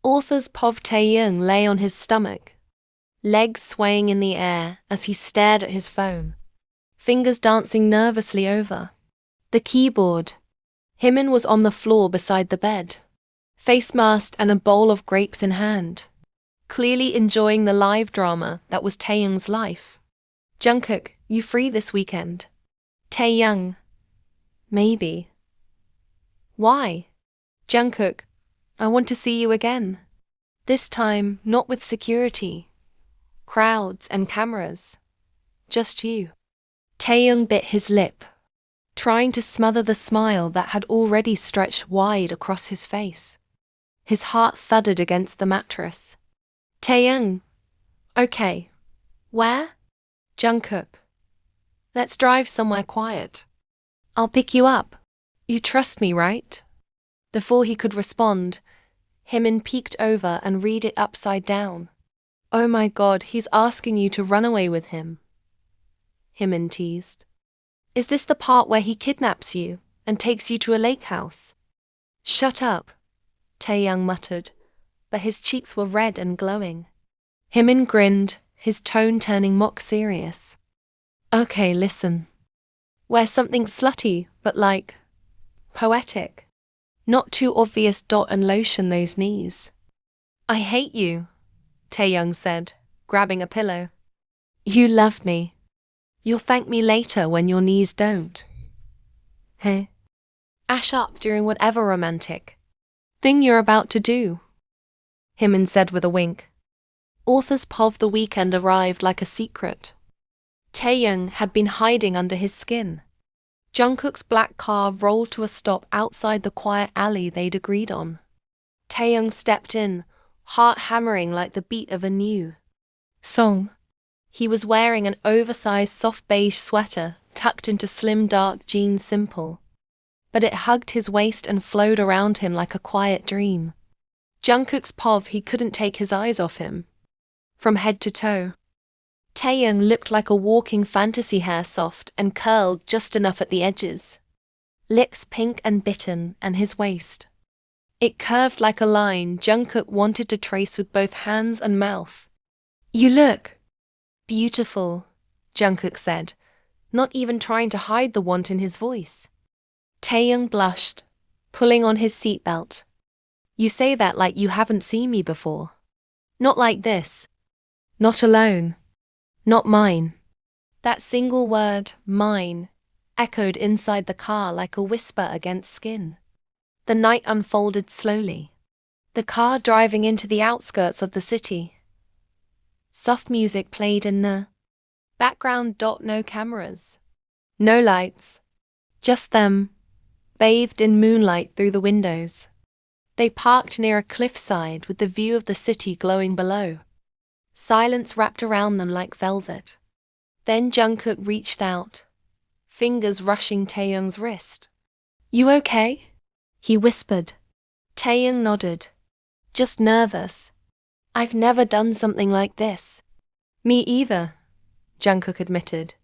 Author's Pov Tae-young lay on his stomach, legs swaying in the air as he stared at his phone, fingers dancing nervously over the keyboard. Himin was on the floor beside the bed, face masked and a bowl of grapes in hand, clearly enjoying the live drama that was Taeyoung's life. Jungkook, you free this weekend? Taeyoung. Maybe. Why? Jungkook, I want to see you again. This time, not with security, crowds and cameras. Just you. Taeyoung bit his lip, trying to smother the smile that had already stretched wide across his face. His heart thudded against the mattress. Taeyoung. Okay. Where? Jungkook. Let's drive somewhere quiet. I'll pick you up. You trust me, right? Before he could respond, Himin peeked over and read it upside down. Oh my God, he's asking you to run away with him. Himin teased. Is this the part where he kidnaps you and takes you to a lake house? Shut up, Taeyoung muttered, but his cheeks were red and glowing. Himin grinned, his tone turning mock serious. Okay, listen. Wear something slutty, but poetic. Not too obvious. And lotion those knees. I hate you, Taeyoung said, grabbing a pillow. You love me. You'll thank me later when your knees don't. Hey? Ash up during whatever romantic thing you're about to do, Himin said with a wink. Author's Pov the weekend arrived like a secret. Taeyoung had been hiding under his skin. Jungkook's black car rolled to a stop outside the quiet alley they'd agreed on. Taeyoung stepped in, heart hammering like the beat of a new song. He was wearing an oversized soft beige sweater tucked into slim dark jeans simple, but it hugged his waist and flowed around him like a quiet dream. Jungkook's Pov, he couldn't take his eyes off him. From head to toe, Taeyoung looked like a walking fantasy, hair soft and curled just enough at the edges, lips pink and bitten, and his waist. It curved like a line Jungkook wanted to trace with both hands and mouth. You look beautiful, Jungkook said, not even trying to hide the want in his voice. Taeyoung blushed, pulling on his seatbelt. You say that like you haven't seen me before. Not like this. Not alone. Not mine. That single word, mine, echoed inside the car like a whisper against skin. The night unfolded slowly. The car driving into the outskirts of the city. Soft music played in the background. No cameras. No lights. Just them, bathed in moonlight through the windows. They parked near a cliffside with the view of the city glowing below. Silence wrapped around them like velvet. Then Jungkook reached out, fingers rushing Taeyoung's wrist. You okay? He whispered. Taeyoung nodded. Just nervous. I've never done something like this. Me either, Jungkook admitted,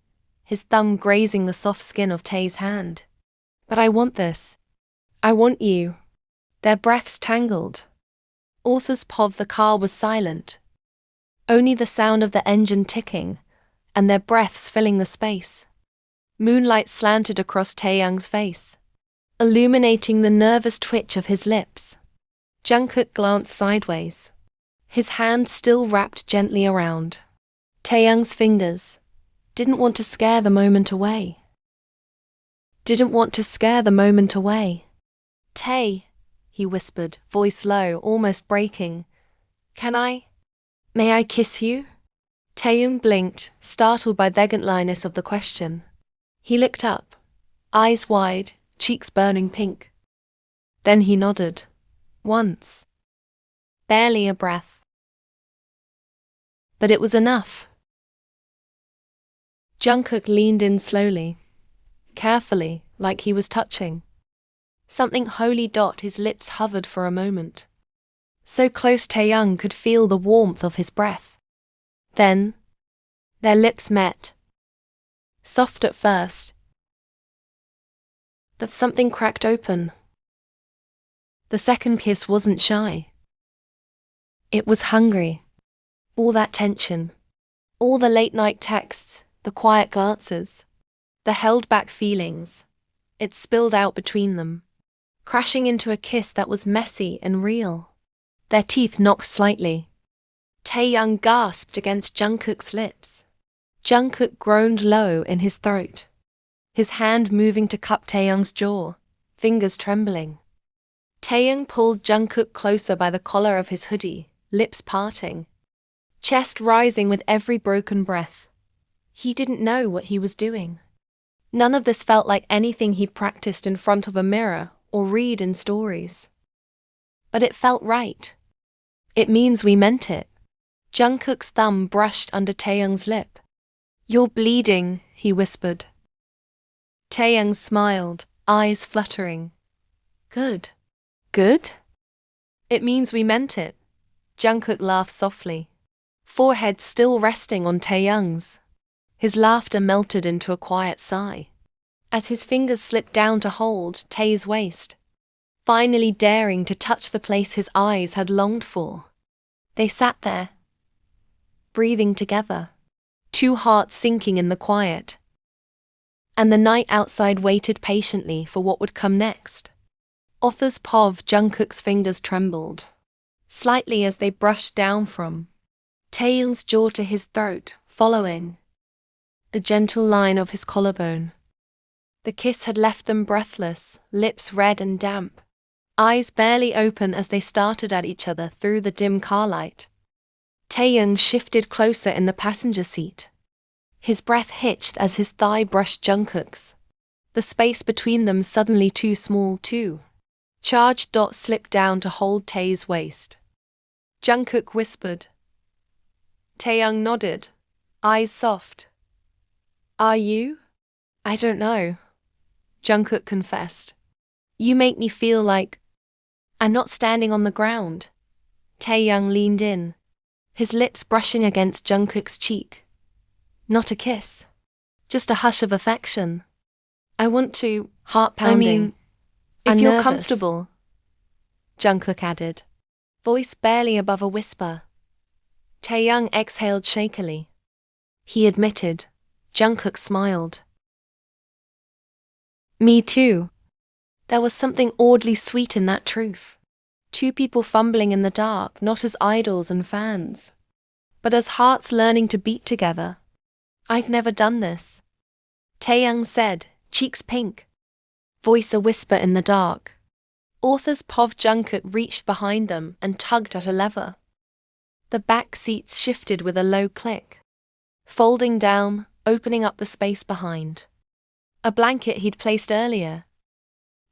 his thumb grazing the soft skin of Tae's hand. But I want this. I want you. Their breaths tangled. Author's Pov the car was silent. Only the sound of the engine ticking, and their breaths filling the space. Moonlight slanted across Taeyoung's face, illuminating the nervous twitch of his lips. Jungkook glanced sideways, his hand still wrapped gently around Taeyoung's fingers. Didn't want to scare the moment away. Didn't want to scare the moment away. Tae, he whispered, voice low, almost breaking. May I kiss you? Taeyoung blinked, startled by the gentleness of the question. He looked up, eyes wide, cheeks burning pink. Then he nodded. Once. Barely a breath. But it was enough. Jungkook leaned in slowly, carefully, like he was touching something holy. His lips hovered for a moment. So close Taeyoung could feel the warmth of his breath. Then, their lips met. Soft at first. But something cracked open. The second kiss wasn't shy. It was hungry. All that tension. All the late-night texts, the quiet glances, the held-back feelings. It spilled out between them, crashing into a kiss that was messy and real. Their teeth knocked slightly. Taeyoung gasped against Jungkook's lips. Jungkook groaned low in his throat, his hand moving to cup Taeyoung's jaw, fingers trembling. Taeyoung pulled Jungkook closer by the collar of his hoodie, lips parting, chest rising with every broken breath. He didn't know what he was doing. None of this felt like anything he'd practiced in front of a mirror or read in stories. But it felt right. It means we meant it. Jungkook's thumb brushed under Taeyoung's lip. "You're bleeding," he whispered. Taeyoung smiled, eyes fluttering. "Good. Good? It means we meant it." Jungkook laughed softly, forehead still resting on Taeyoung's. His laughter melted into a quiet sigh, as his fingers slipped down to hold Tae's waist, finally daring to touch the place his eyes had longed for. They sat there, breathing together, two hearts sinking in the quiet. And the night outside waited patiently for what would come next. Offa's pov Jungkook's fingers trembled, slightly as they brushed down from Taeyoung's jaw to his throat, following a gentle line of his collarbone. The kiss had left them breathless, lips red and damp, eyes barely open as they started at each other through the dim car light. Taeyoung shifted closer in the passenger seat. His breath hitched as his thigh brushed Jungkook's, the space between them suddenly too small too. Charged Dot slipped down to hold Tae's waist. Jungkook whispered. Taeyoung nodded, eyes soft. "Are you?" "I don't know," Jungkook confessed. "You make me feel like I'm not standing on the ground." Taeyoung leaned in, his lips brushing against Jungkook's cheek. "Not a kiss. Just a hush of affection. I want to..." Heart pounding. "If you're nervous." comfortable," Jungkook added, voice barely above a whisper. Taeyoung exhaled shakily. He admitted. Jungkook smiled. "Me too." There was something oddly sweet in that truth. Two people fumbling in the dark, not as idols and fans, but as hearts learning to beat together. "I've never done this," Taeyoung said, cheeks pink, voice a whisper in the dark. Author's pov Jungkook reached behind them and tugged at a lever. The back seats shifted with a low click, folding down, opening up the space behind. A blanket he'd placed earlier,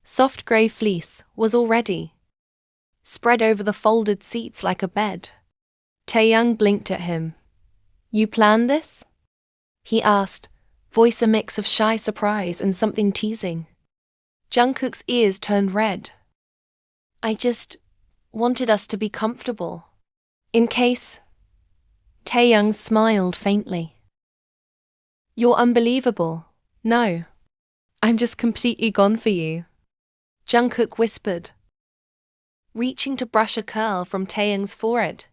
soft grey fleece, was already spread over the folded seats like a bed. Taeyoung blinked at him. "You planned this?" he asked, voice a mix of shy surprise and something teasing. Jungkook's ears turned red. "I just wanted us to be comfortable. In case..." Taeyoung smiled faintly. "You're unbelievable. No. I'm just completely gone for you," Jungkook whispered, reaching to brush a curl from Taeyoung's forehead.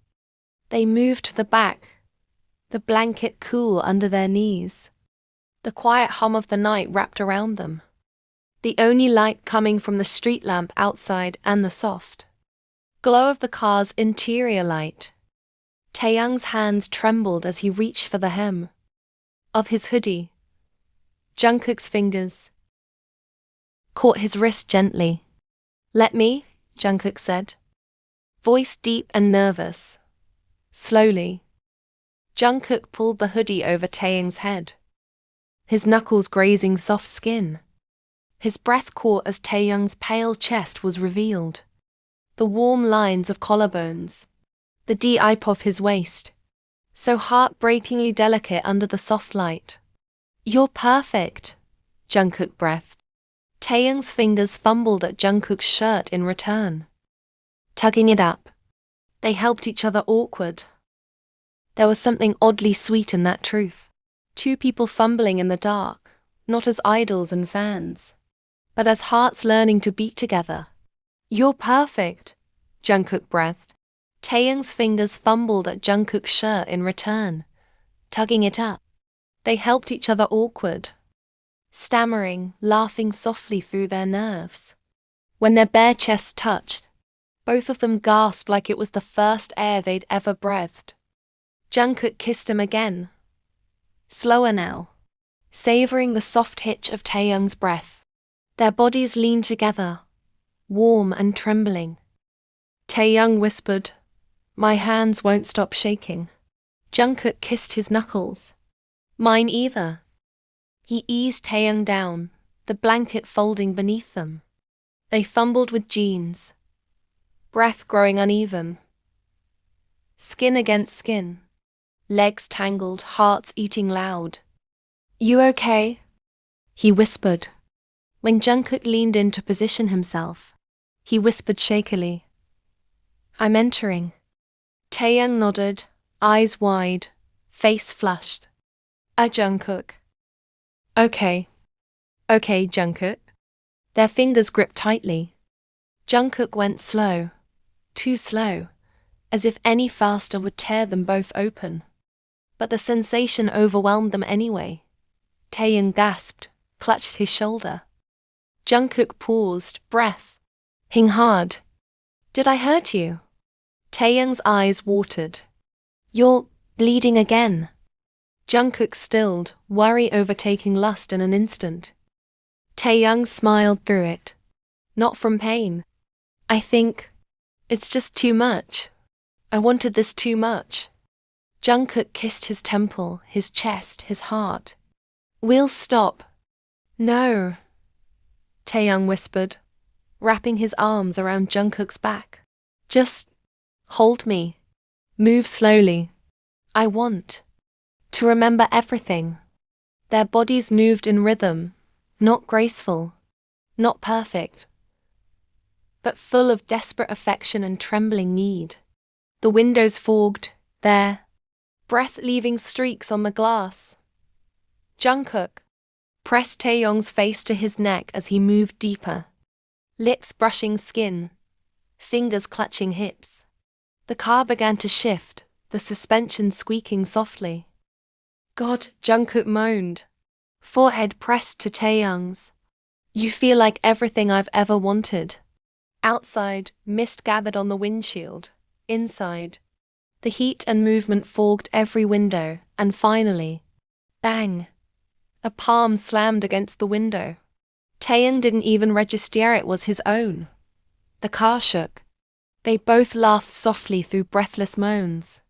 They moved to the back, the blanket cool under their knees. The quiet hum of the night wrapped around them, the only light coming from the street lamp outside and the soft glow of the car's interior light. Taeyoung's hands trembled as he reached for the hem of his hoodie. Jungkook's fingers caught his wrist gently. "Let me," Jungkook said, voice deep and nervous. Slowly, Jungkook pulled the hoodie over Taeyoung's head, his knuckles grazing soft skin. His breath caught as Taeyoung's pale chest was revealed, the warm lines of collarbones, the deep of his waist, so heartbreakingly delicate under the soft light. "You're perfect," Jungkook breathed. Taeyoung's fingers fumbled at Jungkook's shirt in return, tugging it up. They helped each other awkward. There was something oddly sweet in that truth. Two people fumbling in the dark, not as idols and fans, but as hearts learning to beat together. "You're perfect," Jungkook breathed. Taeyoung's fingers fumbled at Jungkook's shirt in return, tugging it up. They helped each other awkward, stammering, laughing softly through their nerves. When their bare chests touched, both of them gasped like it was the first air they'd ever breathed. Jungkook kissed him again, slower now, savoring the soft hitch of Taeyoung's breath. Their bodies leaned together, warm and trembling. Taeyoung whispered, "My hands won't stop shaking." Jungkook kissed his knuckles. "Mine either." He eased Taeyoung down, the blanket folding beneath them. They fumbled with jeans, breath growing uneven. Skin against skin, legs tangled, hearts eating loud. "You okay?" he whispered. When Jungkook leaned in to position himself, he whispered shakily, "I'm entering." Taeyoung nodded, eyes wide, face flushed. Jungkook." Okay, Jungkook." Their fingers gripped tightly. Jungkook went slow, too slow, as if any faster would tear them both open. But the sensation overwhelmed them anyway. Taeyoung gasped, clutched his shoulder. Jungkook paused, breath hing hard. "Did I hurt you?" Taeyoung's eyes watered. "You're bleeding again." Jungkook stilled, worry overtaking lust in an instant. Taeyoung smiled through it. "Not from pain. I think it's just too much. I wanted this too much." Jungkook kissed his temple, his chest, his heart. "We'll stop." "No," Taeyoung whispered, wrapping his arms around Jungkook's back. "Just hold me. Move slowly. I want to remember everything." Their bodies moved in rhythm, not graceful, not perfect, but full of desperate affection and trembling need. The windows fogged, their breath leaving streaks on the glass. Jungkook pressed Taeyoung's face to his neck as he moved deeper, lips brushing skin, fingers clutching hips. The car began to shift, the suspension squeaking softly. "God," Jungkook moaned, forehead pressed to Taeyoung's. "You feel like everything I've ever wanted." Outside, mist gathered on the windshield. Inside, the heat and movement fogged every window, and finally, bang! A palm slammed against the window. Taeyoung didn't even register it was his own. The car shook. They both laughed softly through breathless moans.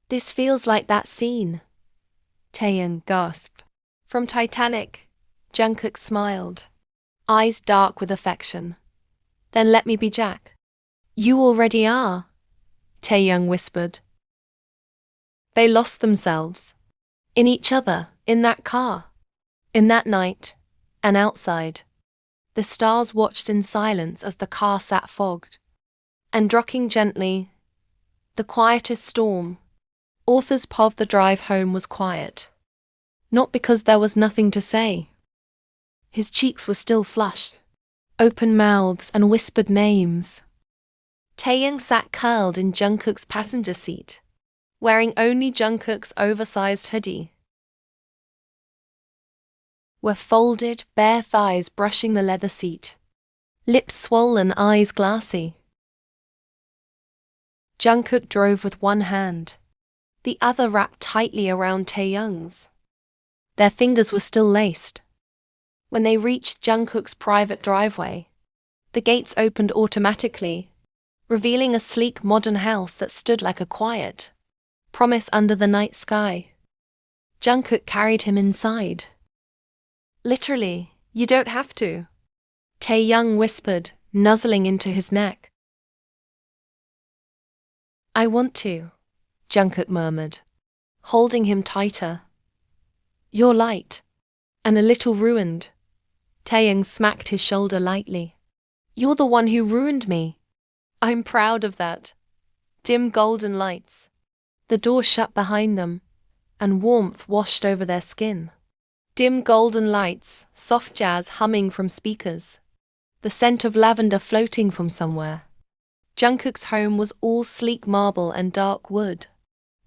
"This feels like that scene," Taeyoung gasped. "From Titanic." Jungkook smiled, eyes dark with affection. "Then let me be Jack." "You already are," Taeyoung whispered. They lost themselves. In each other, in that car. In that night, and outside. The stars watched in silence as the car sat fogged. And rocking gently, the quietest storm, Arthur's path the drive home was quiet. Not because there was nothing to say. His cheeks were still flushed, open mouths and whispered names. Taeyoung sat curled in Jungkook's passenger seat, wearing only Jungkook's oversized hoodie. Were folded, bare thighs brushing the leather seat, lips swollen, eyes glassy. Jungkook drove with one hand, the other wrapped tightly around Taeyoung's. Their fingers were still laced. When they reached Jungkook's private driveway, the gates opened automatically, revealing a sleek modern house that stood like a quiet promise under the night sky. Jungkook carried him inside. "Literally, you don't have to," Taeyoung whispered, nuzzling into his neck. "I want to," Jungkook murmured, holding him tighter. "You're light, and a little ruined." Taeyoung smacked his shoulder lightly. "You're the one who ruined me. I'm proud of that." Dim golden lights. The door shut behind them, and warmth washed over their skin. Dim golden lights, soft jazz humming from speakers. The scent of lavender floating from somewhere. Jungkook's home was all sleek marble and dark wood.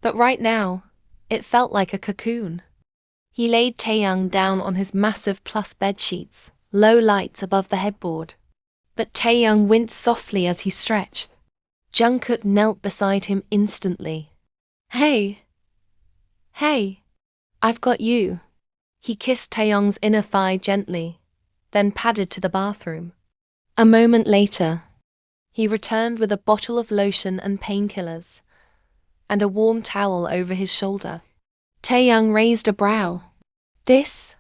But right now, it felt like a cocoon. He laid Taeyoung down on his massive plush bedsheets, low lights above the headboard. But Taeyoung winced softly as he stretched. Jungkook knelt beside him instantly. Hey! Hey! I've got you. He kissed Taeyoung's inner thigh gently, then padded to the bathroom. A moment later, he returned with a bottle of lotion and painkillers, and a warm towel over his shoulder. Taeyoung raised a brow. This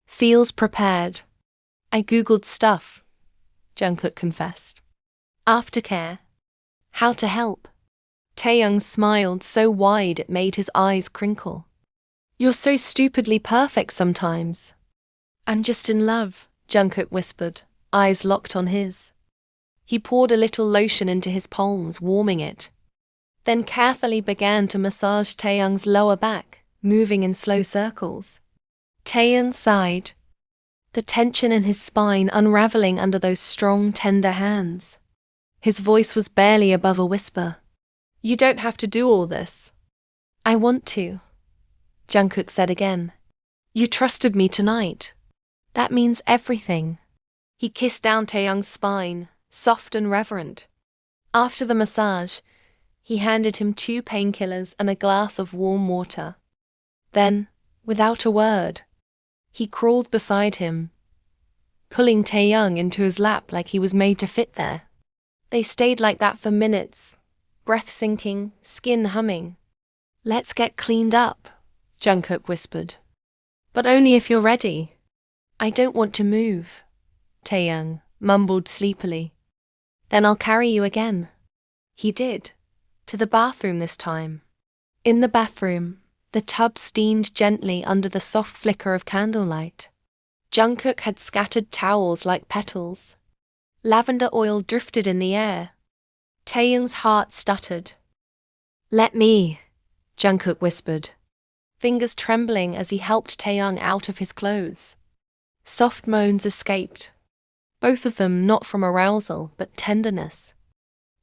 feels prepared. I googled stuff, Jungkook confessed. Aftercare. How to help. Taeyoung smiled so wide it made his eyes crinkle. You're so stupidly perfect sometimes. I'm just in love, Jungkook whispered, eyes locked on his. He poured a little lotion into his palms, warming it. Then carefully began to massage Taeyoung's lower back, moving in slow circles. Taeyoung sighed, the tension in his spine unraveling under those strong, tender hands. His voice was barely above a whisper. You don't have to do all this. I want to, Jungkook said again. You trusted me tonight. That means everything. He kissed down Taeyoung's spine, soft and reverent. After the massage, he handed him 2 painkillers and a glass of warm water. Then, without a word, he crawled beside him, pulling Taeyoung into his lap like he was made to fit there. They stayed like that for minutes, breath sinking, skin humming. Let's get cleaned up, Jungkook whispered. But only if you're ready. I don't want to move, Taeyoung mumbled sleepily. Then I'll carry you again. He did, to the bathroom this time. In the bathroom, the tub steamed gently under the soft flicker of candlelight. Jungkook had scattered towels like petals. Lavender oil drifted in the air. Taeyoung's heart stuttered. Let me, Jungkook whispered, fingers trembling as he helped Taeyoung out of his clothes. Soft moans escaped, both of them not from arousal but tenderness.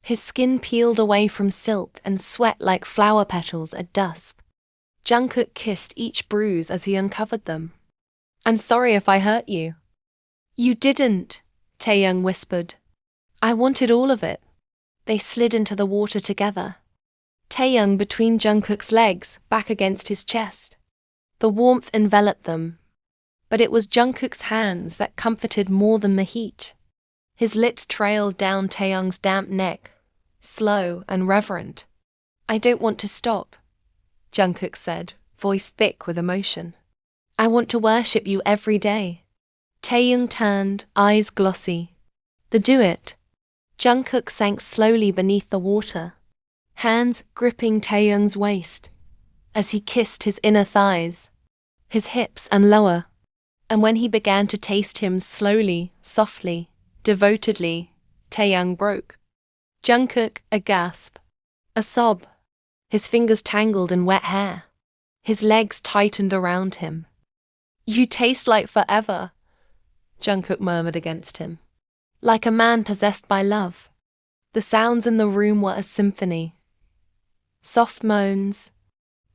His skin peeled away from silk and sweat like flower petals at dusk. Jungkook kissed each bruise as he uncovered them. I'm sorry if I hurt you. You didn't, Taeyoung whispered. I wanted all of it. They slid into the water together. Taeyoung between Jungkook's legs, back against his chest. The warmth enveloped them. But it was Jungkook's hands that comforted more than the heat. His lips trailed down Taeyoung's damp neck, slow and reverent. I don't want to stop, Jungkook said, voice thick with emotion. I want to worship you every day. Taeyoung turned, eyes glossy. Do it. Jungkook sank slowly beneath the water, hands gripping Taeyoung's waist, as he kissed his inner thighs, his hips and lower. And when he began to taste him slowly, softly, devotedly, Taeyoung broke. Jungkook, a gasp, a sob, his fingers tangled in wet hair. His legs tightened around him. You taste like forever, Jungkook murmured against him. Like a man possessed by love. The sounds in the room were a symphony. Soft moans,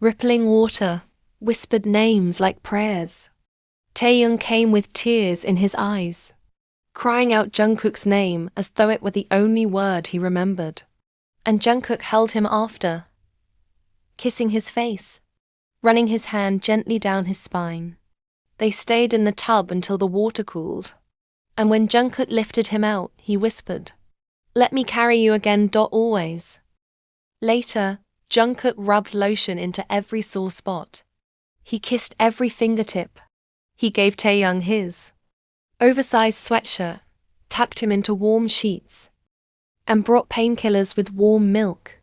rippling water, whispered names like prayers. Taeyoung came with tears in his eyes, crying out Jungkook's name as though it were the only word he remembered. And Jungkook held him after, kissing his face, running his hand gently down his spine. They stayed in the tub until the water cooled. And when Jungkook lifted him out, he whispered, Let me carry you again, always. Later, Jungkook rubbed lotion into every sore spot. He kissed every fingertip. He gave Taeyoung his oversized sweatshirt, tucked him into warm sheets, and brought painkillers with warm milk.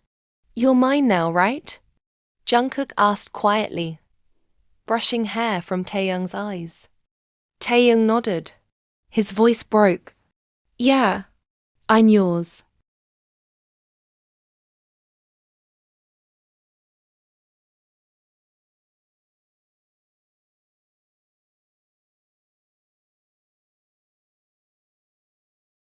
You're mine now, right? Jungkook asked quietly, brushing hair from Taeyoung's eyes. Taeyoung nodded. His voice broke. Yeah, I'm yours.